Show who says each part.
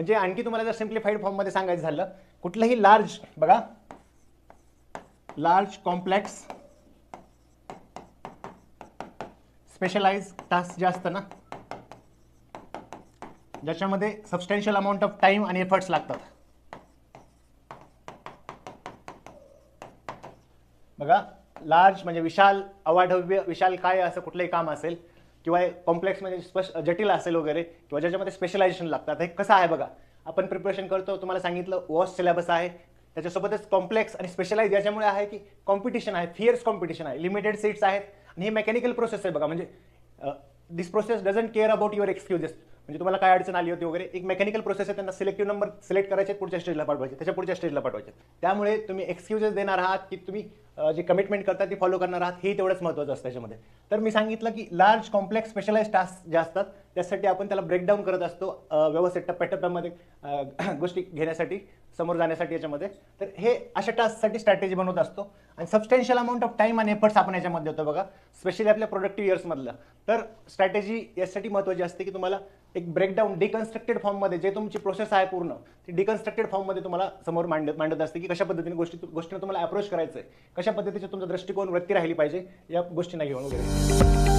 Speaker 1: म्हणजे आणखी तुम्हाला जर सिम्प्लिफाईड फॉर्ममध्ये सांगायचं झालं, कुठलंही लार्ज बघा, लार्ज कॉम्प्लेक्स स्पेशलाइज टास्क जे असतं ना, ज्याच्यामध्ये सबस्टॅन्शियल अमाऊंट ऑफ टाइम आणि एफर्ट्स लागतात, बघा लार्ज म्हणजे विशाल, अवाढव्य, विशाल काय असं कुठलंही काम असेल, किंवा कॉम्प्लेक्स म्हणजे जटिल असेल वगैरे, किंवा ज्याच्यामध्ये स्पेशलायझेशन लागतात. हे कसं आहे बघा, आपण प्रिपरेशन करतो, तुम्हाला सांगितलं वॉस्ट सिलेबस आहे, त्याच्यासोबतच कॉम्प्लेक्स आणि स्पेशलाइज याच्यामुळे आहे की कॉम्पिटिशन आहे, फिअर्स कॉम्पिटिशन आहे, लिमिटेड सीट्स आहेत, आणि ही मेकॅनिकल प्रोसेस आहे बघा. म्हणजे this process doesn't care about your excuses, म्हणजे तुम्हाला काय अडचण आली होती वगैरे, एक मेकॅनिकल प्रोसेस आहे, त्यांना सिलेक्टिव्ह नंबर सिलेक्ट करायचे, पुढच्या स्टेजला पाठवायचे, त्याच्या पुढच्या स्टेजला पाठवायचे. त्यामुळे तुम्ही एक्सक्यूजेस देणार आहात की तुम्ही जे कमिटमेंट करता ती फॉलो करणार आहात, हे तेवढंच महत्त्वाचं असतं त्याच्यामध्ये. तर मी सांगितलं की लार्ज कॉम्प्लेक्स स्पेशलाइज टास्क जे असतात त्यासाठी आपण त्याला ब्रेकडाऊन करत असतो व्यवस्थित टप्प्याटप्प्यामध्ये गोष्टी घेण्यासाठी, समोर जाण्यासाठी याच्यामध्ये. तर हे अशा टास्कसाठी स्ट्रॅटेजी बनवत असतो. आणि सबस्टॅन्शियल अमाऊंट ऑफ टाइम आणि एफर्ट्स आपण याच्यामध्ये होतो बघा, स्पेशली आपल्या प्रोडक्टिव्ह इयर्समधलं. तर स्ट्रॅटेजी यासाठी महत्त्वाची असते की तुम्हाला एक ब्रेकडाऊन डिकन्स्ट्रक्टेड फॉर्ममध्ये, जे तुमची प्रोसेस आहे पूर्ण ती डिकन्स्ट्रक्टेड फॉर्ममध्ये तुम्हाला समोर मांडत असते की कशा पद्धतीने गोष्टीनं तुम्हाला अप्रोच करायचं आहे, कशा पद्धतीचे तुमचा दृष्टिकोन, वृत्ती राहिली पाहिजे या गोष्टींना घेऊन वगैरे.